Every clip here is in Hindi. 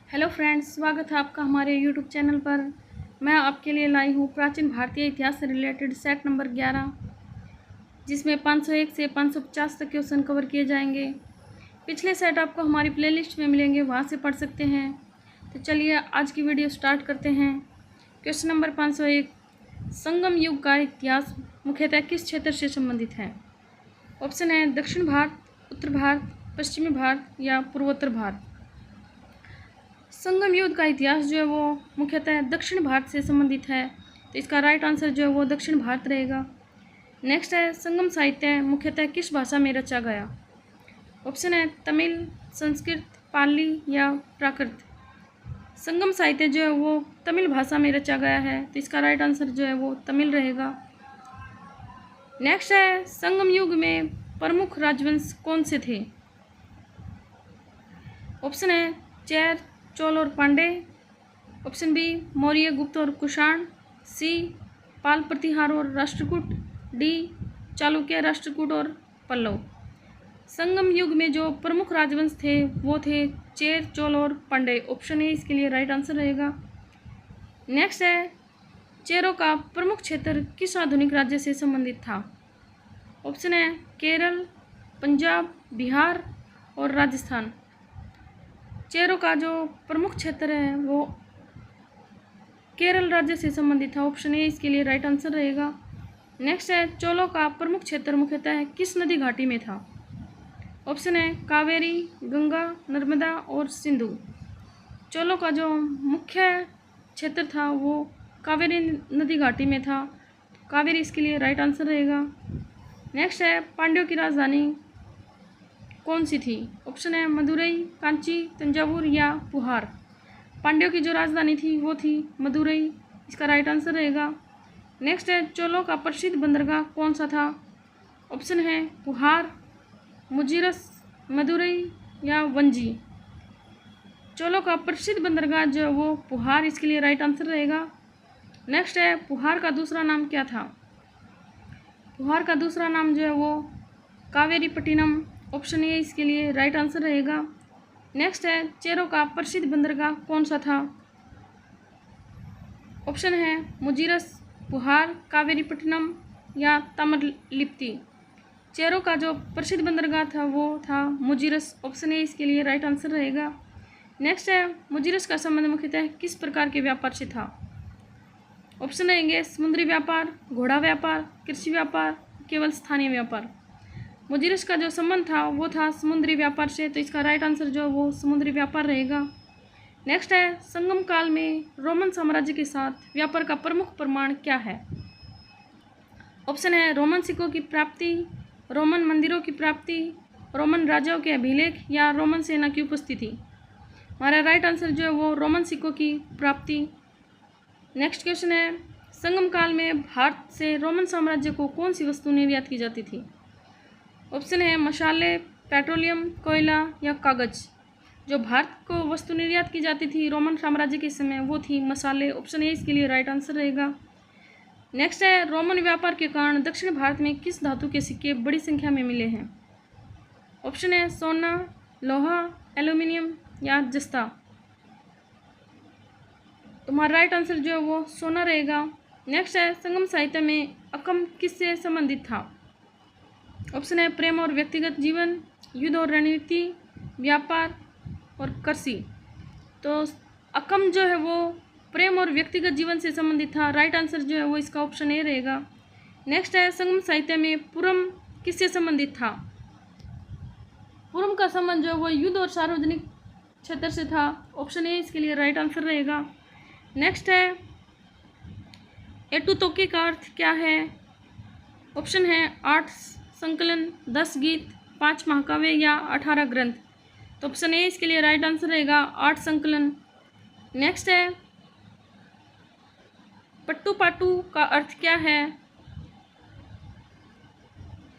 हेलो फ्रेंड्स, स्वागत है आपका हमारे यूट्यूब चैनल पर। मैं आपके लिए लाई हूँ प्राचीन भारतीय इतिहास से रिलेटेड सेट नंबर 11, जिसमें 501 से 550 तक क्वेश्चन कवर किए जाएंगे। पिछले सेट आपको हमारी प्लेलिस्ट में मिलेंगे, वहाँ से पढ़ सकते हैं। तो चलिए आज की वीडियो स्टार्ट करते हैं। क्वेश्चन नंबर 501, संगम युग का इतिहास मुख्यतः किस क्षेत्र से संबंधित है? ऑप्शन है दक्षिण भारत, उत्तर भारत, पश्चिमी भारत या पूर्वोत्तर भारत। संगम युग का इतिहास जो है वो मुख्यतः दक्षिण भारत से संबंधित है, तो इसका राइट आंसर जो है वो दक्षिण भारत रहेगा। नेक्स्ट है, संगम साहित्य मुख्यतः किस भाषा में रचा गया? ऑप्शन है तमिल, संस्कृत, पाली या प्राकृत। संगम साहित्य जो है वो तमिल भाषा में रचा गया है, तो इसका राइट आंसर जो है वो तमिल रहेगा। नेक्स्ट है, संगम युग में प्रमुख राजवंश कौन से थे? ऑप्शन है चेर, चोल और पांडे। ऑप्शन बी मौर्य, गुप्त और कुषाण। सी पाल, प्रतिहार और राष्ट्रकूट। डी चालुक्य, राष्ट्रकूट और पल्लव। संगम युग में जो प्रमुख राजवंश थे वो थे चेर, चोल और पांडे। ऑप्शन ए इसके लिए राइट आंसर रहेगा। नेक्स्ट है, चेरों का प्रमुख क्षेत्र किस आधुनिक राज्य से संबंधित था? ऑप्शन है केरल, पंजाब, बिहार और राजस्थान। चेरों का जो प्रमुख क्षेत्र है वो केरल राज्य से संबंधित था। ऑप्शन ए इसके लिए राइट आंसर रहेगा। नेक्स्ट है, चोलों का प्रमुख क्षेत्र मुख्यतः किस नदी घाटी में था? ऑप्शन है कावेरी, गंगा, नर्मदा और सिंधु। चोलों का जो मुख्य क्षेत्र था वो कावेरी नदी घाटी में था। कावेरी इसके लिए राइट आंसर रहेगा। नेक्स्ट है, पांड्यों की राजधानी कौन सी थी? ऑप्शन है मदुरई, कांची, तंजावुर या पुहार। पांड्यों की जो राजधानी थी वो थी मदुरई। इसका राइट आंसर रहेगा। नेक्स्ट है, चोलों का प्रसिद्ध बंदरगाह कौन सा था? ऑप्शन है पुहार, मुजिरस, मदुरई या वंजी। चोलों का प्रसिद्ध बंदरगाह जो है वो पुहार, इसके लिए राइट आंसर रहेगा। नेक्स्ट है, पुहार का दूसरा नाम क्या था? पुहार का दूसरा नाम जो है वो कावेरीपट्टिनम। ऑप्शन ए इसके लिए राइट आंसर रहेगा। नेक्स्ट है, चेरों का प्रसिद्ध बंदरगाह कौन सा था? ऑप्शन है मुजिरस, पुहार, कावेरीपट्टिनम या ताम्रलिप्ति। चेरों का जो प्रसिद्ध बंदरगाह था वो था मुजिरस। ऑप्शन ए इसके लिए राइट आंसर रहेगा। नेक्स्ट है, मुजिरस का संबंध मुख्यतः किस प्रकार के व्यापार से था? ऑप्शन रहेंगे समुद्री व्यापार, घोड़ा व्यापार, कृषि व्यापार, केवल स्थानीय व्यापार। मुजिरस का जो संबंध था वो था समुद्री व्यापार से, तो इसका राइट आंसर जो है वो समुद्री व्यापार रहेगा। नेक्स्ट है, संगम काल में रोमन साम्राज्य के साथ व्यापार का प्रमुख प्रमाण क्या है? ऑप्शन है रोमन सिक्कों की प्राप्ति, रोमन मंदिरों की प्राप्ति, रोमन राजाओं के अभिलेख या रोमन सेना की उपस्थिति। हमारा राइट आंसर जो है वो रोमन सिक्कों की प्राप्ति। नेक्स्ट क्वेश्चन है, संगम काल में भारत से रोमन साम्राज्य को कौन सी वस्तु निर्यात की जाती थी? ऑप्शन है मसाले, पेट्रोलियम, कोयला या कागज। जो भारत को वस्तु निर्यात की जाती थी रोमन साम्राज्य के समय वो थी मसाले। ऑप्शन ए इसके लिए राइट आंसर रहेगा। नेक्स्ट है, रोमन व्यापार के कारण दक्षिण भारत में किस धातु के सिक्के बड़ी संख्या में मिले हैं? ऑप्शन है सोना, लोहा, एल्यूमिनियम या जस्ता। तुम्हारा राइट आंसर जो है वो सोना रहेगा। नेक्स्ट है, संगम साहित्य में अकम किससे संबंधित था? ऑप्शन है प्रेम और व्यक्तिगत जीवन, युद्ध और रणनीति, व्यापार और कृषि। तो अकम जो है वो प्रेम और व्यक्तिगत जीवन से संबंधित था। राइट आंसर जो है वो इसका ऑप्शन ए रहेगा। नेक्स्ट है, संगम साहित्य में पुरम किससे संबंधित था? पुरम का संबंध जो है वो युद्ध और सार्वजनिक क्षेत्र से था। ऑप्शन ए इसके लिए राइट आंसर रहेगा। नेक्स्ट है, एटुतोके का अर्थ क्या है? ऑप्शन है 8 संकलन, 10 गीत, 5 महाकाव्य या 18 ग्रंथ। तो ऑप्शन ए इसके लिए राइट आंसर रहेगा 8 संकलन। नेक्स्ट है, पट्टू पाटू का अर्थ क्या है?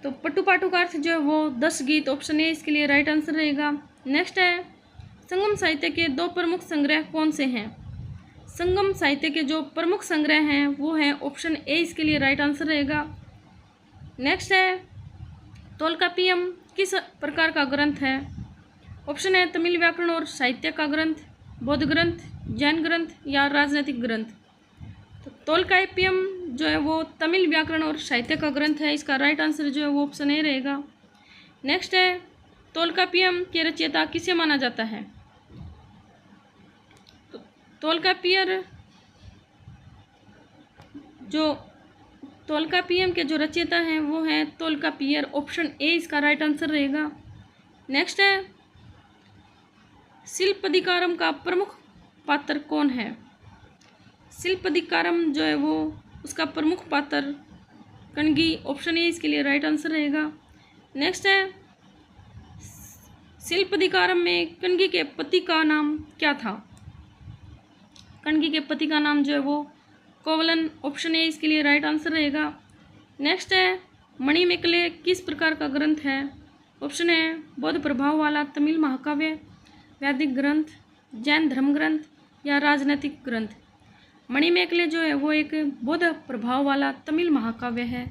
तो पट्टू पाटू का अर्थ जो है वो 10 गीत। ऑप्शन ए इसके लिए राइट आंसर रहेगा। नेक्स्ट है, संगम साहित्य के 2 प्रमुख संग्रह कौन से हैं? संगम साहित्य के जो प्रमुख संग्रह हैं वो हैं, ऑप्शन ए इसके लिए राइट आंसर रहेगा। नेक्स्ट है, तोलकापियम किस प्रकार का ग्रंथ है? ऑप्शन है तमिल व्याकरण और साहित्य का ग्रंथ, बौद्ध ग्रंथ, जैन ग्रंथ या राजनीतिक ग्रंथ। तो तोलकाप्पियम जो है वो तमिल व्याकरण और साहित्य का ग्रंथ है। इसका राइट आंसर जो है वो ऑप्शन ए रहेगा। नेक्स्ट है, तोलकाप्पियम के रचयिता किसे माना जाता है? तो तोलकाप्पियम के जो रचयिता हैं वो हैं तोलकाप्पियर। ऑप्शन ए इसका राइट आंसर रहेगा। नेक्स्ट है, शिल्पदिकारम का प्रमुख पात्र कौन है? शिल्पदिकारम जो है वो उसका प्रमुख पात्र कणगी। ऑप्शन ए इसके लिए राइट आंसर रहेगा। नेक्स्ट है, शिल्पदिकारम में कणगी के पति का नाम क्या था? कणगी के पति का नाम जो है वो कोवलन। ऑप्शन ए इसके लिए राइट आंसर रहेगा। नेक्स्ट है, मणिमेकले किस प्रकार का ग्रंथ है? ऑप्शन है बौद्ध प्रभाव वाला तमिल महाकाव्य, वैदिक ग्रंथ, जैन धर्म ग्रंथ या राजनीतिक ग्रंथ। मणिमेकले जो है वो एक बौद्ध प्रभाव वाला तमिल महाकाव्य है।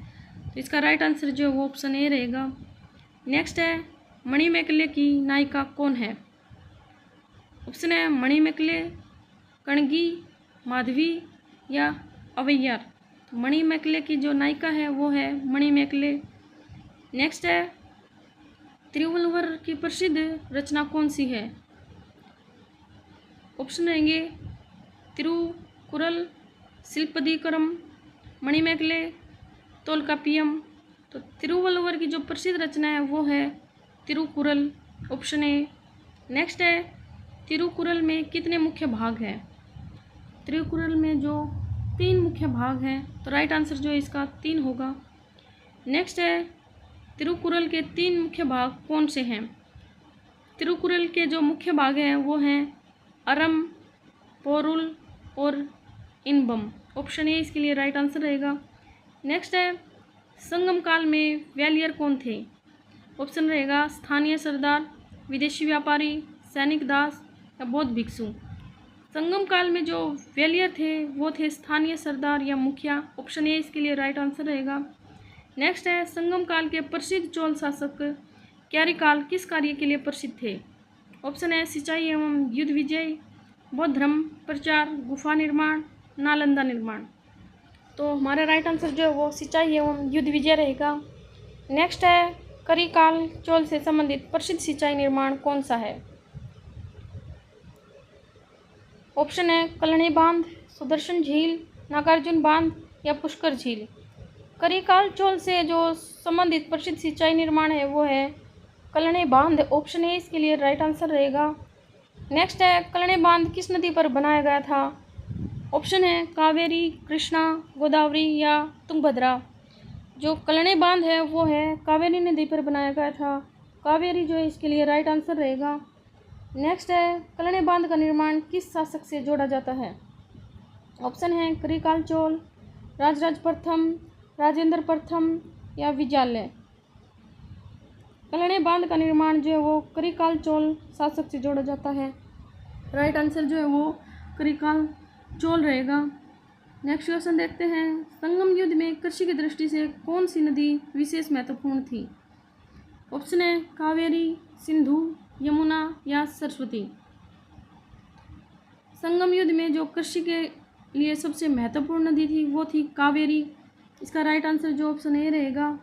तो इसका राइट आंसर जो है वो ऑप्शन ए रहेगा। नेक्स्ट है, मणिमेकले की नायिका कौन है? ऑप्शन है मणिमेकले, कणगी, माधवी या अवैयार। तो मणिमेकले की जो नायिका है वो है मणिमेकले। नेक्स्ट है, तिरुवल्लुवर की प्रसिद्ध रचना कौन सी है? ऑप्शन रहेंगे तिरुकुरल, शिल्पदिकारम, मणिमेकले, तोलकाप्पियम। तो तिरुवल्लुवर की जो प्रसिद्ध रचना है वो है तिरुकुरल। Option A. नेक्स्ट है, तिरुकुरल में कितने मुख्य भाग हैं? तिरुकुरल में जो 3 मुख्य भाग हैं। तो राइट आंसर जो है इसका 3 होगा। नेक्स्ट है, तिरुकुरल के 3 मुख्य भाग कौन से हैं? तिरुकुरल के जो मुख्य भाग हैं वो हैं अरम, पोरुल और इनबम। ऑप्शन ए इसके लिए राइट आंसर रहेगा। नेक्स्ट है, संगम काल में ग्वालियर कौन थे? ऑप्शन रहेगा स्थानीय सरदार, विदेशी व्यापारी, सैनिक दास या बौद्ध भिक्षु। संगम काल में जो ग्वालियर थे वो थे स्थानीय सरदार या मुखिया। ऑप्शन ए इसके लिए राइट आंसर रहेगा। नेक्स्ट है, संगम काल के प्रसिद्ध चोल शासक क्यारिकाल किस कार्य के लिए प्रसिद्ध थे? ऑप्शन है सिंचाई एवं युद्ध विजय, बौद्ध धर्म प्रचार, गुफा निर्माण, नालंदा निर्माण। तो हमारा राइट आंसर जो है वो सिंचाई एवं युद्ध विजय रहेगा। नेक्स्ट है, करिकाल चोल से संबंधित प्रसिद्ध सिंचाई निर्माण कौन सा है? ऑप्शन है कलणी बांध, सुदर्शन झील, नागार्जुन बांध या पुष्कर झील। करिकाल चोल से जो संबंधित प्रसिद्ध सिंचाई निर्माण है वो है कलणी बांध। ऑप्शन ए इसके लिए राइट आंसर रहेगा। नेक्स्ट है, कलणी बांध किस नदी पर बनाया गया था? ऑप्शन है कावेरी, कृष्णा, गोदावरी या तुंगभद्रा। जो कलणी बांध है वो है कावेरी नदी पर बनाया गया था। कावेरी जो है इसके लिए राइट आंसर रहेगा। नेक्स्ट है, कलणी बांध का निर्माण किस शासक से जोड़ा जाता है? ऑप्शन है करिकाल चोल, राजराज प्रथम, राजेंद्र प्रथम या विजयालय। कलणी बांध का निर्माण जो है वो करिकाल चोल शासक से जोड़ा जाता है। राइट आंसर जो है वो करिकाल चोल रहेगा। नेक्स्ट क्वेश्चन देखते हैं, संगम युद्ध में कृषि की दृष्टि से कौन सी नदी विशेष महत्वपूर्ण थी? ऑप्शन है कावेरी, सिंधु, यमुना या सरस्वती। संगम युद्ध में जो कृषि के लिए सबसे महत्वपूर्ण नदी थी वो थी कावेरी। इसका राइट आंसर जो ऑप्शन ए रहेगा।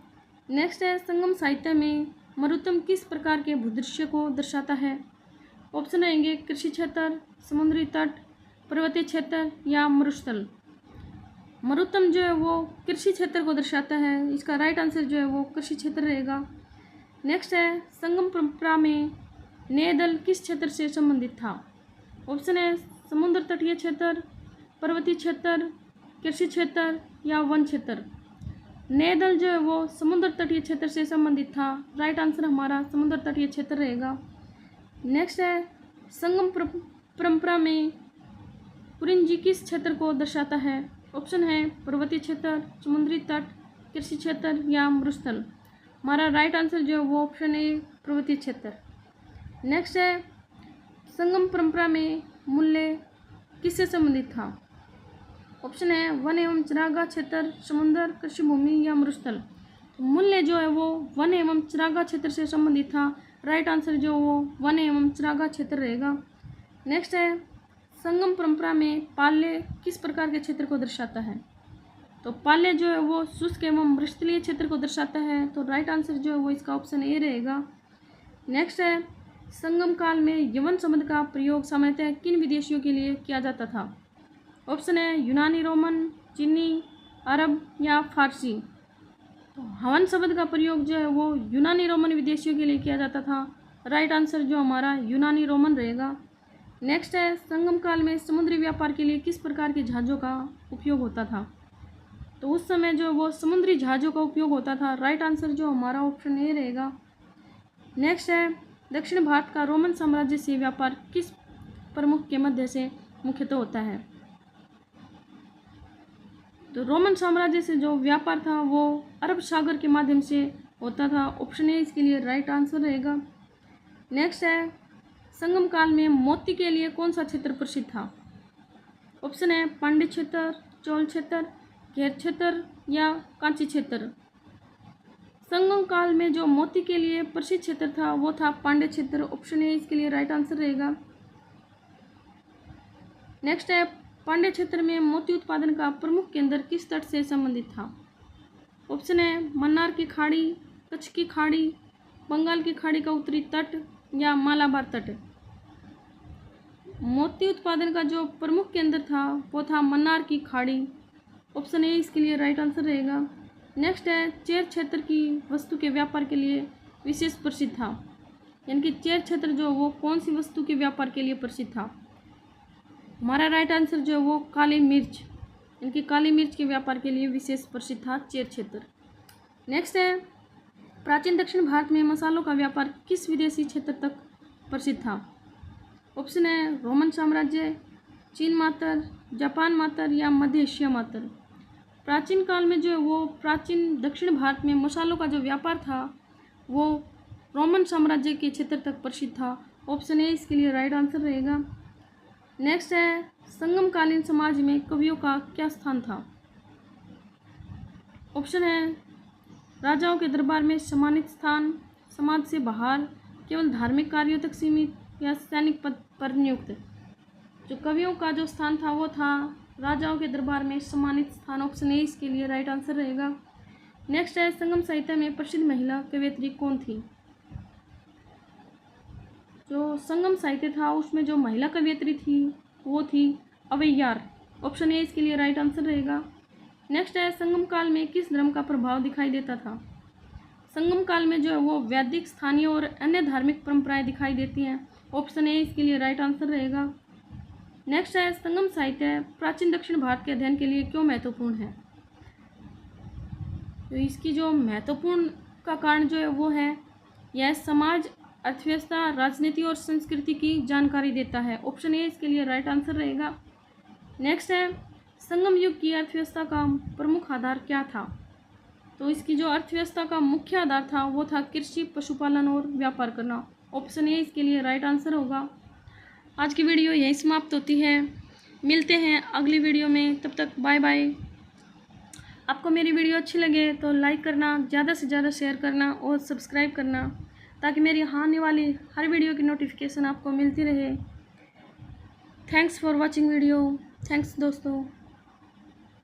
नेक्स्ट है, संगम साहित्य में मरुत्तम किस प्रकार के भूदृश्य को दर्शाता है? ऑप्शन रहेंगे कृषि क्षेत्र, समुद्री तट, पर्वतीय क्षेत्र या मरुस्थल। मरुत्तम जो है वो कृषि क्षेत्र को दर्शाता है। इसका राइट आंसर जो है वो कृषि क्षेत्र रहेगा। नेक्स्ट है, संगम परंपरा में नेदल किस क्षेत्र से संबंधित था? ऑप्शन है समुद्र तटीय क्षेत्र, पर्वतीय क्षेत्र, कृषि क्षेत्र या वन क्षेत्र। नेदल जो है वो समुद्र तटीय क्षेत्र से संबंधित था। राइट आंसर हमारा समुद्र तटीय क्षेत्र रहेगा। नेक्स्ट है, संगम परंपरा में पुरिंजी किस क्षेत्र को दर्शाता है? ऑप्शन है पर्वतीय क्षेत्र, समुद्री तट, कृषि क्षेत्र या मरुस्थल। हमारा राइट आंसर जो है वो ऑप्शन है पर्वतीय क्षेत्र। नेक्स्ट है, संगम परंपरा में मूल्य किससे संबंधित था? ऑप्शन है वन एवं चरागाह क्षेत्र, समुद्र, कृषि भूमि या मरुस्थल। मूल्य जो है वो वन एवं चरागाह क्षेत्र से संबंधित था। राइट आंसर जो वो वन एवं चरागाह क्षेत्र रहेगा। नेक्स्ट है, संगम परंपरा में पाल्य किस प्रकार के क्षेत्र को दर्शाता है? तो पाल्य जो है वो शुष्क एवं मृस्थलीय क्षेत्र को दर्शाता है। तो राइट आंसर जो है वो इसका ऑप्शन ए रहेगा। नेक्स्ट है, संगम काल में यवन शब्द का प्रयोग सामान्यतः किन विदेशियों के लिए किया जाता था? ऑप्शन है यूनानी, रोमन, चीनी, अरब या फारसी। तो हवन शब्द का प्रयोग जो है वो यूनानी रोमन विदेशियों के लिए किया जाता था। राइट आंसर जो हमारा यूनानी रोमन रहेगा। नेक्स्ट है, संगम काल में समुद्री व्यापार के लिए किस प्रकार के जहाज़ों का उपयोग होता था? तो उस समय जो वो समुद्री जहाज़ों का उपयोग होता था। राइट आंसर जो हमारा ऑप्शन ए रहेगा। नेक्स्ट है, दक्षिण भारत का रोमन साम्राज्य से व्यापार किस प्रमुख के मध्य से मुख्यतः होता है? तो रोमन साम्राज्य से जो व्यापार था वो अरब सागर के माध्यम से होता था। ऑप्शन ए इसके लिए राइट आंसर रहेगा। नेक्स्ट है, संगम काल में मोती के लिए कौन सा क्षेत्र प्रसिद्ध था? ऑप्शन है पांड्य क्षेत्र, चोल क्षेत्र, घेर क्षेत्र या कांची क्षेत्र। संगम काल में जो मोती के लिए प्रसिद्ध क्षेत्र था वो था पांड्य क्षेत्र। ऑप्शन ए इसके लिए राइट आंसर रहेगा। नेक्स्ट है, पांड्य क्षेत्र में मोती उत्पादन का प्रमुख केंद्र किस तट से संबंधित था? ऑप्शन है मन्नार की खाड़ी, कच्छ की खाड़ी, बंगाल की खाड़ी का उत्तरी तट या मालाबार तट। मोती उत्पादन का जो प्रमुख केंद्र था वो था मन्नार की खाड़ी। ऑप्शन ए इसके लिए राइट आंसर रहेगा। नेक्स्ट है, चेर क्षेत्र की वस्तु के व्यापार के लिए विशेष प्रसिद्ध था। यानी कि चेर क्षेत्र जो वो कौन सी वस्तु के व्यापार के लिए प्रसिद्ध था? हमारा राइट आंसर जो है वो काली मिर्च, इनकी काली मिर्च के व्यापार के लिए विशेष प्रसिद्ध था चेर क्षेत्र। नेक्स्ट है, प्राचीन दक्षिण भारत में मसालों का व्यापार किस विदेशी क्षेत्र तक प्रसिद्ध था? ऑप्शन है रोमन साम्राज्य, चीन मात्र, जापान मात्र या मध्य एशिया मात्र। प्राचीन काल में जो है वो प्राचीन दक्षिण भारत में मसालों का जो व्यापार था वो रोमन साम्राज्य के क्षेत्र तक प्रसिद्ध था। ऑप्शन ए इसके लिए राइट आंसर रहेगा। नेक्स्ट है, संगमकालीन समाज में कवियों का क्या स्थान था? ऑप्शन है राजाओं के दरबार में सम्मानित स्थान, समाज से बाहर, केवल धार्मिक कार्यों तक सीमित या सैनिक पद पर नियुक्त। जो कवियों का जो स्थान था वो था राजाओं के दरबार में सम्मानित स्थान। ऑप्शन ए इसके लिए राइट आंसर रहेगा। नेक्स्ट है, संगम साहित्य में प्रसिद्ध महिला कवयित्री कौन थी? जो संगम साहित्य था उसमें जो महिला कवयित्री थी वो थी अवैयार। ऑप्शन ए इसके लिए राइट आंसर रहेगा। नेक्स्ट है, संगम काल में किस धर्म का प्रभाव दिखाई देता था? संगम काल में जो है वो वैदिक, स्थानीय और अन्य धार्मिक परंपराएं दिखाई देती हैं। ऑप्शन ए इसके लिए राइट आंसर रहेगा। नेक्स्ट है, संगम साहित्य प्राचीन दक्षिण भारत के अध्ययन के लिए क्यों महत्वपूर्ण है? तो इसकी जो महत्वपूर्ण का कारण जो है वो है यह समाज, अर्थव्यवस्था, राजनीति और संस्कृति की जानकारी देता है। ऑप्शन ए इसके लिए राइट आंसर रहेगा। नेक्स्ट है, संगम युग की अर्थव्यवस्था का प्रमुख आधार क्या था? तो इसकी जो अर्थव्यवस्था का मुख्य आधार था वो था कृषि, पशुपालन और व्यापार करना। ऑप्शन ए इसके लिए राइट आंसर होगा। आज की वीडियो यहीं समाप्त होती है। मिलते हैं अगली वीडियो में, तब तक बाय बाय। आपको मेरी वीडियो अच्छी लगे तो लाइक करना, ज़्यादा से ज़्यादा शेयर करना और सब्सक्राइब करना ताकि मेरी आने वाली हर वीडियो की नोटिफिकेशन आपको मिलती रहे। Thanks for watching video. Thanks दोस्तों।